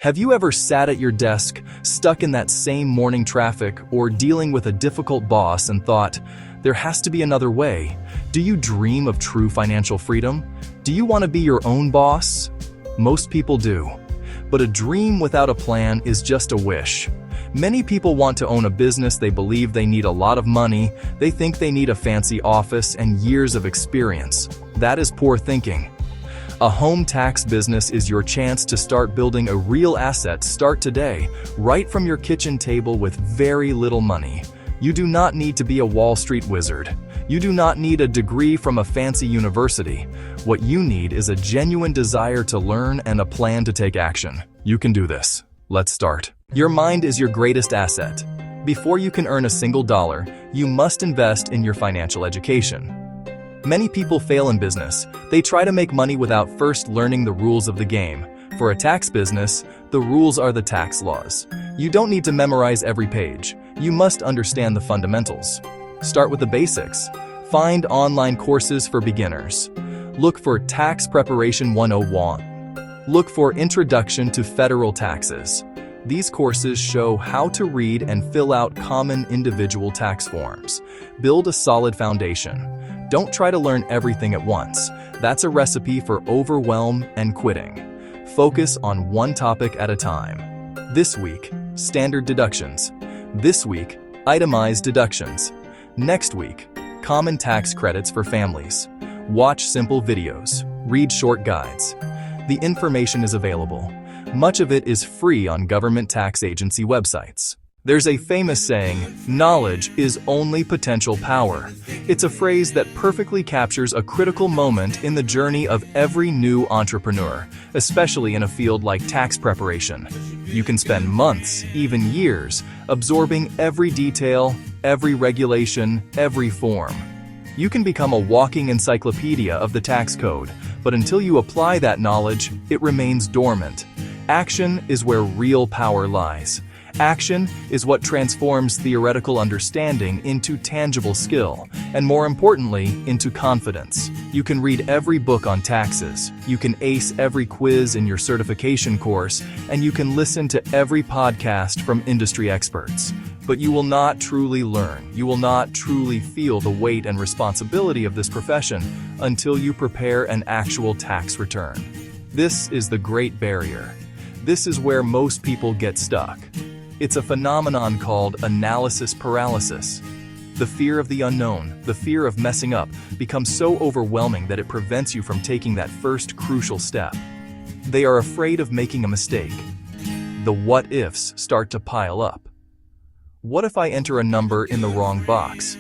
Have you ever sat at your desk, stuck in that same morning traffic, or dealing with a difficult boss and thought, there has to be another way? Do you dream of true financial freedom? Do you want to be your own boss? Most people do. But a dream without a plan is just a wish. Many people want to own a business. They believe they need a lot of money. They think they need a fancy office and years of experience. That is poor thinking. A home tax business is your chance to start building a real asset. Start today, right from your kitchen table with very little money. You do not need to be a Wall Street wizard. You do not need a degree from a fancy university. What you need is a genuine desire to learn and a plan to take action. You can do this. Let's start. Your mind is your greatest asset. Before you can earn a single dollar, you must invest in your financial education. Many people fail in business. They try to make money without first learning the rules of the game. For a tax business, the rules are the tax laws. You don't need to memorize every page. You must understand the fundamentals. Start with the basics. Find online courses for beginners. Look for Tax Preparation 101. Look for Introduction to Federal Taxes. These courses show how to read and fill out common individual tax forms. Build a solid foundation. Don't try to learn everything at once. That's a recipe for overwhelm and quitting. Focus on one topic at a time. This week, standard deductions. This week, itemized deductions. Next week, common tax credits for families. Watch simple videos. Read short guides. The information is available. Much of it is free on government tax agency websites. There's a famous saying, knowledge is only potential power. It's a phrase that perfectly captures a critical moment in the journey of every new entrepreneur, especially in a field like tax preparation. You can spend months, even years, absorbing every detail, every regulation, every form. You can become a walking encyclopedia of the tax code, but until you apply that knowledge, it remains dormant. Action is where real power lies. Action is what transforms theoretical understanding into tangible skill, and more importantly, into confidence. You can read every book on taxes, you can ace every quiz in your certification course, and you can listen to every podcast from industry experts. But you will not truly learn, you will not truly feel the weight and responsibility of this profession until you prepare an actual tax return. This is the great barrier. This is where most people get stuck. It's a phenomenon called analysis paralysis. The fear of the unknown, the fear of messing up, becomes so overwhelming that it prevents you from taking that first crucial step. They are afraid of making a mistake. The what-ifs start to pile up. What if I enter a number in the wrong box?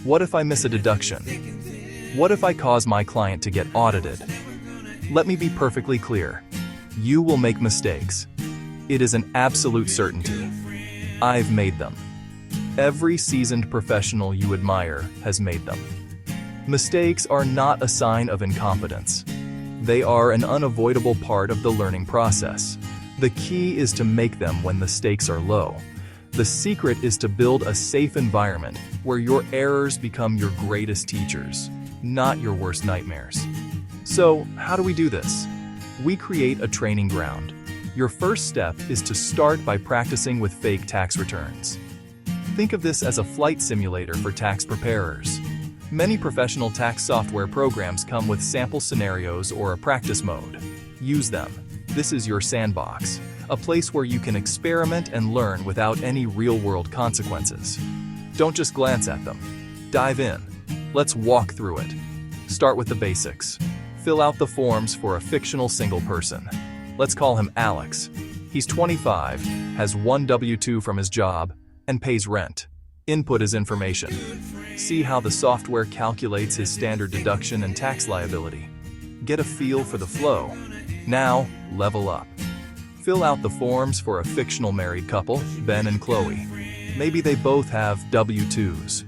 What if I miss a deduction? What if I cause my client to get audited? Let me be perfectly clear. You will make mistakes. It is an absolute certainty. I've made them. Every seasoned professional you admire has made them. Mistakes are not a sign of incompetence. They are an unavoidable part of the learning process. The key is to make them when the stakes are low. The secret is to build a safe environment where your errors become your greatest teachers, not your worst nightmares. So, how do we do this? We create a training ground. Your first step is to start by practicing with fake tax returns. Think of this as a flight simulator for tax preparers. Many professional tax software programs come with sample scenarios or a practice mode. Use them. This is your sandbox, a place where you can experiment and learn without any real-world consequences. Don't just glance at them. Dive in. Let's walk through it. Start with the basics. Fill out the forms for a fictional single person. Let's call him Alex. He's 25, has one W-2 from his job, and pays rent. Input his information. See how the software calculates his standard deduction and tax liability. Get a feel for the flow. Now, level up. Fill out the forms for a fictional married couple, Ben and Chloe. Maybe they both have W-2s.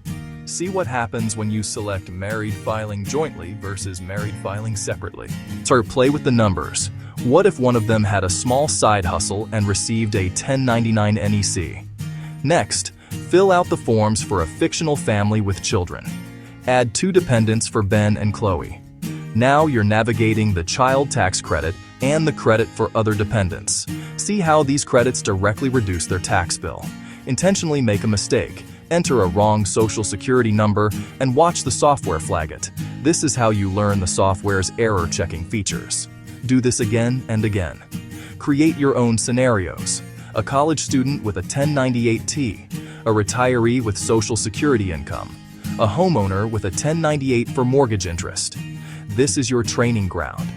See what happens when you select married filing jointly versus married filing separately. Play with the numbers. What if one of them had a small side hustle and received a 1099 NEC? Next, fill out the forms for a fictional family with children. Add 2 dependents for Ben and Chloe. Now you're navigating the child tax credit and the credit for other dependents. See how these credits directly reduce their tax bill. Intentionally make a mistake, enter a wrong social security number, and watch the software flag it. This is how you learn the software's error-checking features. Do this again and again. Create your own scenarios. A college student with a 1098-T, a retiree with social security income, a homeowner with a 1098 for mortgage interest. This is your training ground.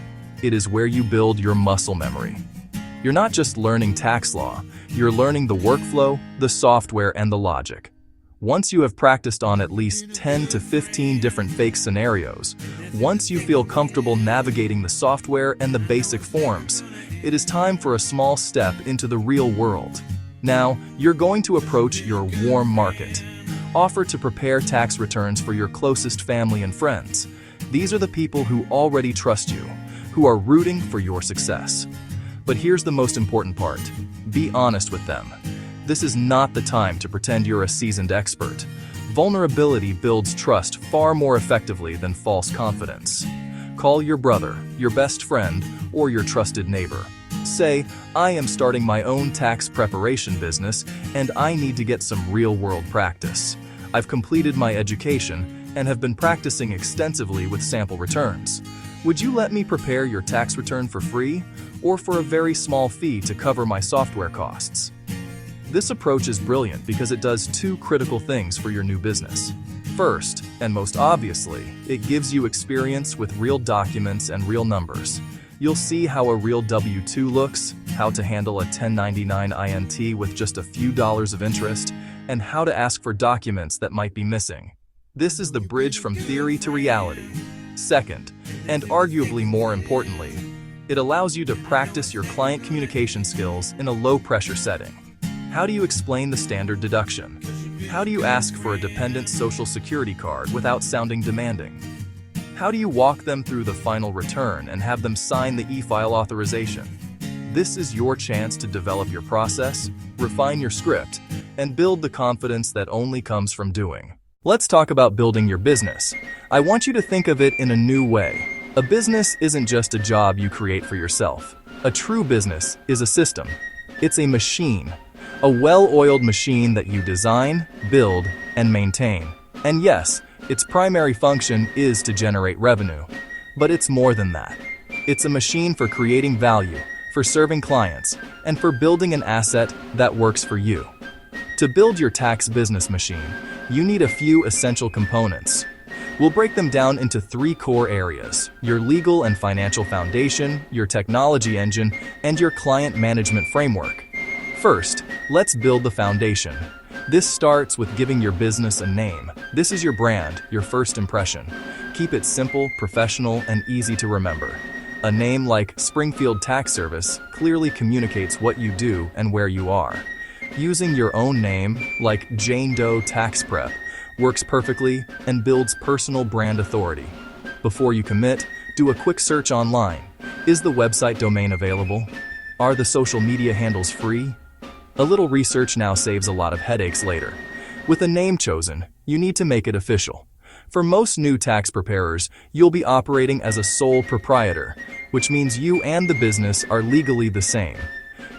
It is where you build your muscle memory. You're not just learning tax law, you're learning the workflow, the software, and the logic. Once you have practiced on at least 10 to 15 different fake scenarios, once you feel comfortable navigating the software and the basic forms, it is time for a small step into the real world. Now, you're going to approach your warm market. Offer to prepare tax returns for your closest family and friends. These are the people who already trust you, who are rooting for your success. But here's the most important part. Be honest with them. This is not the time to pretend you're a seasoned expert. Vulnerability builds trust far more effectively than false confidence. Call your brother, your best friend, or your trusted neighbor. Say, I am starting my own tax preparation business and I need to get some real-world practice. I've completed my education and have been practicing extensively with sample returns. Would you let me prepare your tax return for free or for a very small fee to cover my software costs? This approach is brilliant because it does two critical things for your new business. First, and most obviously, it gives you experience with real documents and real numbers. You'll see how a real W-2 looks, how to handle a 1099 INT with just a few dollars of interest, and how to ask for documents that might be missing. This is the bridge from theory to reality. Second, and arguably more importantly, it allows you to practice your client communication skills in a low-pressure setting. How do you explain the standard deduction? How do you ask for a dependent social security card without sounding demanding? How do you walk them through the final return and have them sign the e-file authorization? This is your chance to develop your process, refine your script, and build the confidence that only comes from doing. Let's talk about building your business. I want you to think of it in a new way. A business isn't just a job you create for yourself. A true business is a system. It's a machine. A well-oiled machine that you design, build, and maintain. And yes, its primary function is to generate revenue. But it's more than that. It's a machine for creating value, for serving clients, and for building an asset that works for you. To build your tax business machine, you need a few essential components. We'll break them down into three core areas: your legal and financial foundation, your technology engine, and your client management framework. First, let's build the foundation. This starts with giving your business a name. This is your brand, your first impression. Keep it simple, professional, and easy to remember. A name like Springfield Tax Service clearly communicates what you do and where you are. Using your own name, like Jane Doe Tax Prep, works perfectly and builds personal brand authority. Before you commit, do a quick search online. Is the website domain available? Are the social media handles free? A little research now saves a lot of headaches later. With a name chosen, you need to make it official. For most new tax preparers, you'll be operating as a sole proprietor, which means you and the business are legally the same.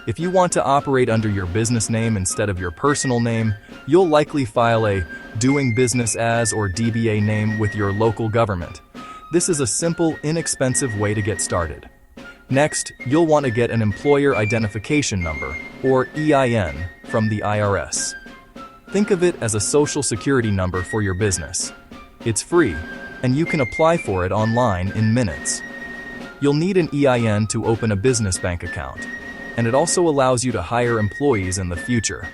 If you want to operate under your business name instead of your personal name, you'll likely file a Doing Business As or DBA name with your local government. This is a simple, inexpensive way to get started. Next, you'll want to get an Employer Identification Number, or EIN, from the IRS. Think of it as a social security number for your business. It's free, and you can apply for it online in minutes. You'll need an EIN to open a business bank account, and it also allows you to hire employees in the future.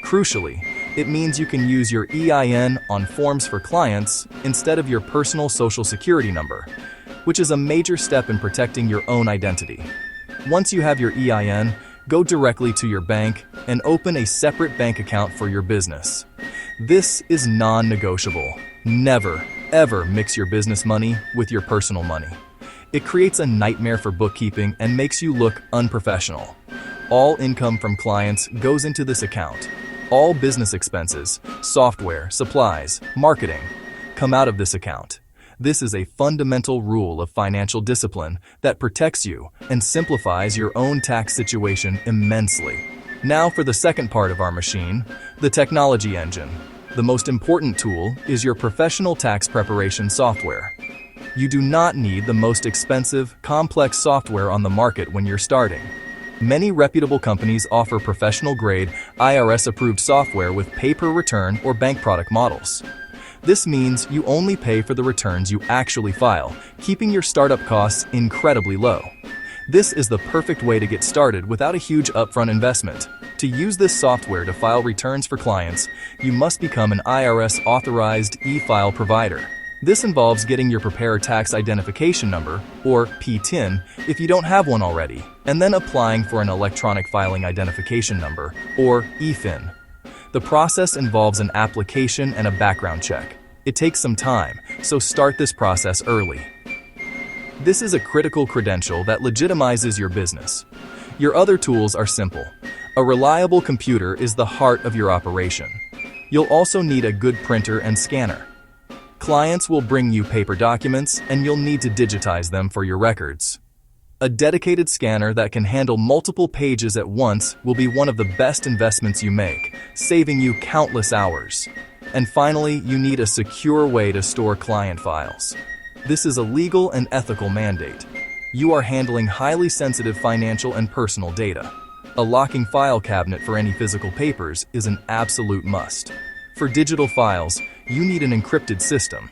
Crucially, it means you can use your EIN on forms for clients instead of your personal social security number, which is a major step in protecting your own identity. Once you have your EIN, go directly to your bank and open a separate bank account for your business. This is non-negotiable. Never, ever mix your business money with your personal money. It creates a nightmare for bookkeeping and makes you look unprofessional. All income from clients goes into this account. All business expenses, software, supplies, marketing, come out of this account. This is a fundamental rule of financial discipline that protects you and simplifies your own tax situation immensely. Now for the second part of our machine, the technology engine. The most important tool is your professional tax preparation software. You do not need the most expensive, complex software on the market when you're starting. Many reputable companies offer professional-grade, IRS-approved software with pay-per-return or bank product models. This means you only pay for the returns you actually file, keeping your startup costs incredibly low. This is the perfect way to get started without a huge upfront investment. To use this software to file returns for clients, you must become an IRS-authorized e-file provider. This involves getting your Preparer Tax Identification Number, or PTIN, if you don't have one already, and then applying for an Electronic Filing Identification Number, or EFIN. The process involves an application and a background check. It takes some time, so start this process early. This is a critical credential that legitimizes your business. Your other tools are simple. A reliable computer is the heart of your operation. You'll also need a good printer and scanner. Clients will bring you paper documents, and you'll need to digitize them for your records. A dedicated scanner that can handle multiple pages at once will be one of the best investments you make, saving you countless hours. And finally, you need a secure way to store client files. This is a legal and ethical mandate. You are handling highly sensitive financial and personal data. A locking file cabinet for any physical papers is an absolute must. For digital files, you need an encrypted system.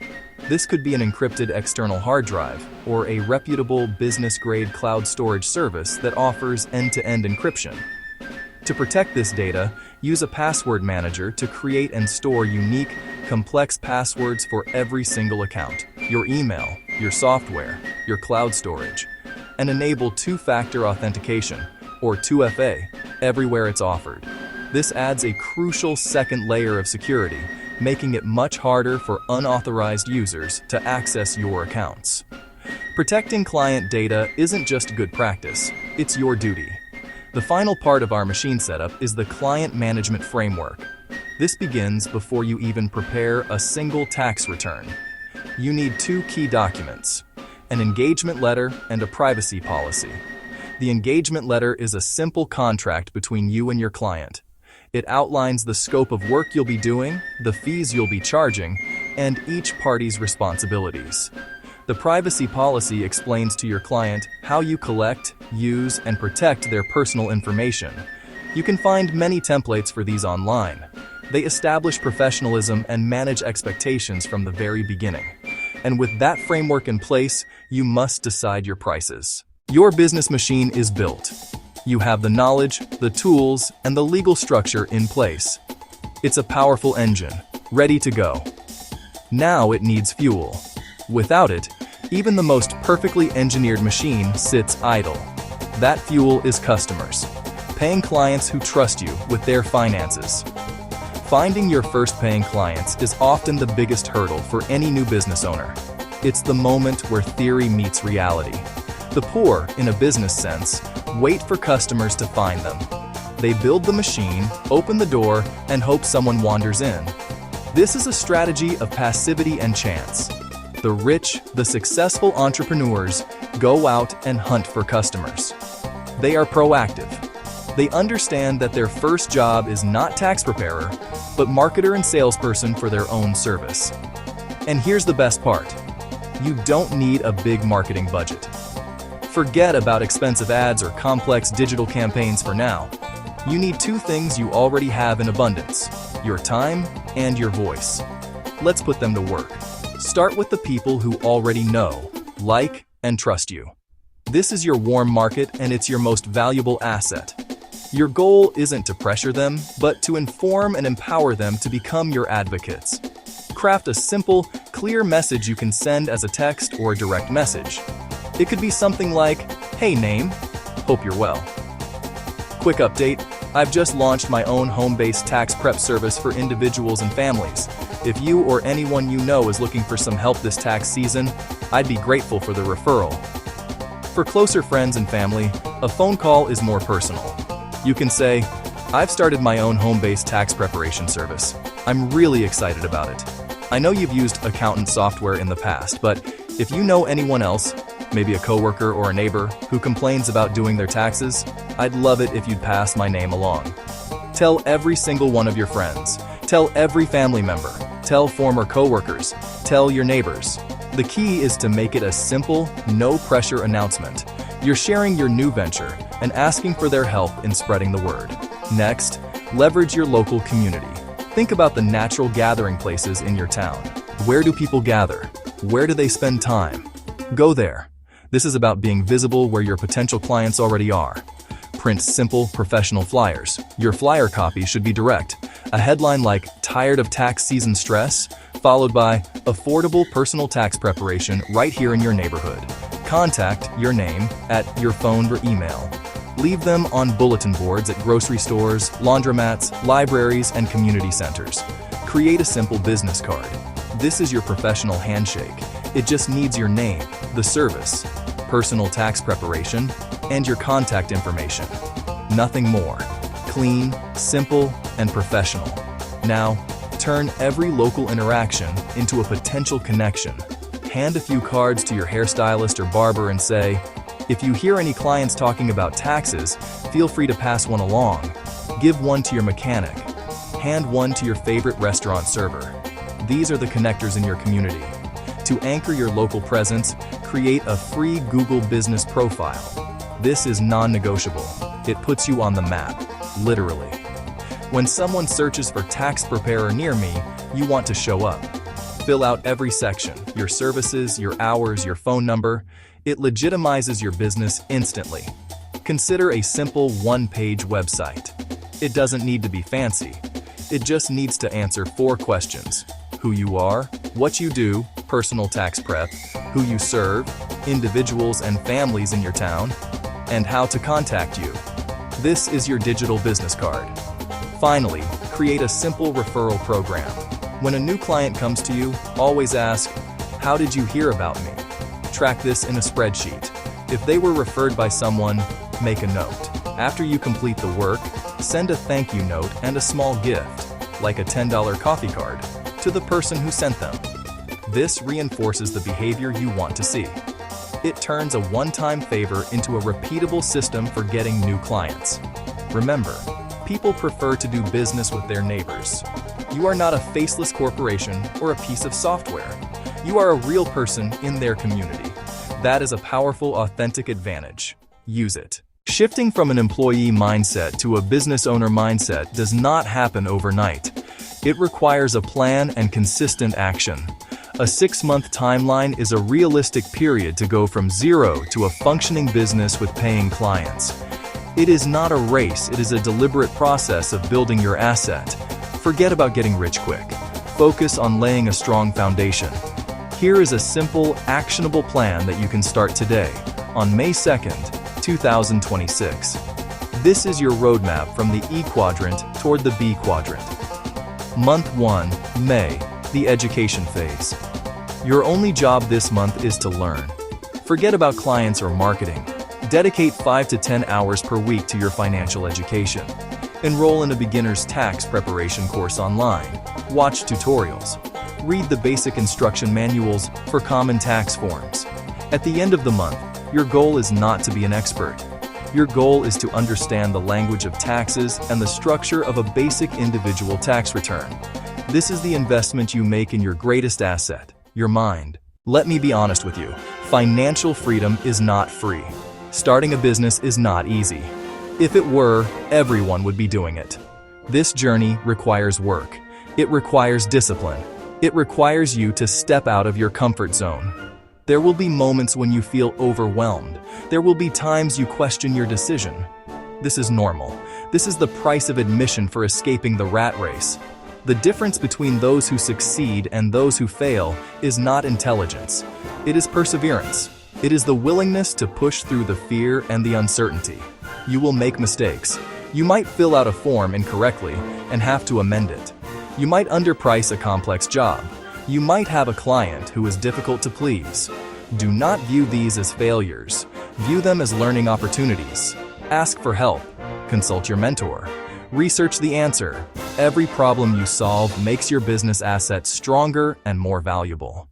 This could be an encrypted external hard drive or a reputable business-grade cloud storage service that offers end-to-end encryption. To protect this data, use a password manager to create and store unique, complex passwords for every single account, your email, your software, your cloud storage, and enable two-factor authentication, or 2FA, everywhere it's offered. This adds a crucial second layer of security, making it much harder for unauthorized users to access your accounts. Protecting client data isn't just good practice, it's your duty. The final part of our machine setup is the client management framework. This begins before you even prepare a single tax return. You need two key documents: an engagement letter and a privacy policy. The engagement letter is a simple contract between you and your client. It outlines the scope of work you'll be doing, the fees you'll be charging, and each party's responsibilities. The privacy policy explains to your client how you collect, use, and protect their personal information. You can find many templates for these online. They establish professionalism and manage expectations from the very beginning. And with that framework in place, you must decide your prices. Your business machine is built. You have the knowledge, the tools, and the legal structure in place. It's a powerful engine, ready to go. Now it needs fuel. Without it, even the most perfectly engineered machine sits idle. That fuel is customers, paying clients who trust you with their finances. Finding your first paying clients is often the biggest hurdle for any new business owner. It's the moment where theory meets reality. The poor, in a business sense, wait for customers to find them. They build the machine, open the door, and hope someone wanders in. This is a strategy of passivity and chance. The rich, the successful entrepreneurs go out and hunt for customers. They are proactive. They understand that their first job is not tax preparer, but marketer and salesperson for their own service. And here's the best part. You don't need a big marketing budget. Forget about expensive ads or complex digital campaigns for now. You need two things you already have in abundance: your time and your voice. Let's put them to work. Start with the people who already know, like, and trust you. This is your warm market, and it's your most valuable asset. Your goal isn't to pressure them, but to inform and empower them to become your advocates. Craft a simple, clear message you can send as a text or a direct message. It could be something like, "Hey name, hope you're well. Quick update, I've just launched my own home-based tax prep service for individuals and families. If you or anyone you know is looking for some help this tax season, I'd be grateful for the referral." For closer friends and family, a phone call is more personal. You can say, "I've started my own home-based tax preparation service. I'm really excited about it. I know you've used accountant software in the past, but if you know anyone else, maybe a coworker or a neighbor, who complains about doing their taxes, I'd love it if you'd pass my name along. Tell every single one of your friends. Tell every family member. Tell former coworkers. Tell your neighbors. The key is to make it a simple, no-pressure announcement. You're sharing your new venture and asking for their help in spreading the word. Next, leverage your local community. Think about the natural gathering places in your town. Where do people gather? Where do they spend time? Go there. This is about being visible where your potential clients already are. Print simple, professional flyers. Your flyer copy should be direct. A headline like "Tired of tax season stress?" followed by "Affordable personal tax preparation right here in your neighborhood." Contact your name at your phone or email. Leave them on bulletin boards at grocery stores, laundromats, libraries, and community centers. Create a simple business card. This is your professional handshake. It just needs your name, the service, personal tax preparation, and your contact information. Nothing more. Clean, simple, and professional. Now, turn every local interaction into a potential connection. Hand a few cards to your hairstylist or barber and say, "If you hear any clients talking about taxes, feel free to pass one along." Give one to your mechanic. Hand one to your favorite restaurant server. These are the connectors in your community. To anchor your local presence, create a free Google business profile. This is non-negotiable. It puts you on the map, literally. When someone searches for tax preparer near me, you want to show up. Fill out every section, your services, your hours, your phone number. It legitimizes your business instantly. Consider a simple one-page website. It doesn't need to be fancy. It just needs to answer 4 questions. Who you are, what you do, personal tax prep, who you serve, individuals and families in your town, and how to contact you. This is your digital business card. Finally, create a simple referral program. When a new client comes to you, always ask, "How did you hear about me?" Track this in a spreadsheet. If they were referred by someone, make a note. After you complete the work, send a thank you note and a small gift, like a $10 coffee card, to the person who sent them. This reinforces the behavior you want to see. It turns a one-time favor into a repeatable system for getting new clients. Remember, people prefer to do business with their neighbors. You are not a faceless corporation or a piece of software. You are a real person in their community. That is a powerful, authentic advantage. Use it. Shifting from an employee mindset to a business owner mindset does not happen overnight. It requires a plan and consistent action. A 6-month timeline is a realistic period to go from zero to a functioning business with paying clients. It is not a race, it is a deliberate process of building your asset. Forget about getting rich quick. Focus on laying a strong foundation. Here is a simple, actionable plan that you can start today, on May 2nd, 2026. This is your roadmap from the E quadrant toward the B quadrant. Month 1, May, the education phase. Your only job this month is to learn. Forget about clients or marketing. Dedicate 5 to 10 hours per week to your financial education. Enroll in a beginner's tax preparation course online. Watch tutorials. Read the basic instruction manuals for common tax forms. At the end of the month, your goal is not to be an expert. Your goal is to understand the language of taxes and the structure of a basic individual tax return. This is the investment you make in your greatest asset, your mind. Let me be honest with you. Financial freedom is not free. Starting a business is not easy. If it were, everyone would be doing it. This journey requires work. It requires discipline. It requires you to step out of your comfort zone. There will be moments when you feel overwhelmed. There will be times you question your decision. This is normal. This is the price of admission for escaping the rat race. The difference between those who succeed and those who fail is not intelligence. It is perseverance. It is the willingness to push through the fear and the uncertainty. You will make mistakes. You might fill out a form incorrectly and have to amend it. You might underprice a complex job. You might have a client who is difficult to please. Do not view these as failures. View them as learning opportunities. Ask for help. Consult your mentor. Research the answer. Every problem you solve makes your business assets stronger and more valuable.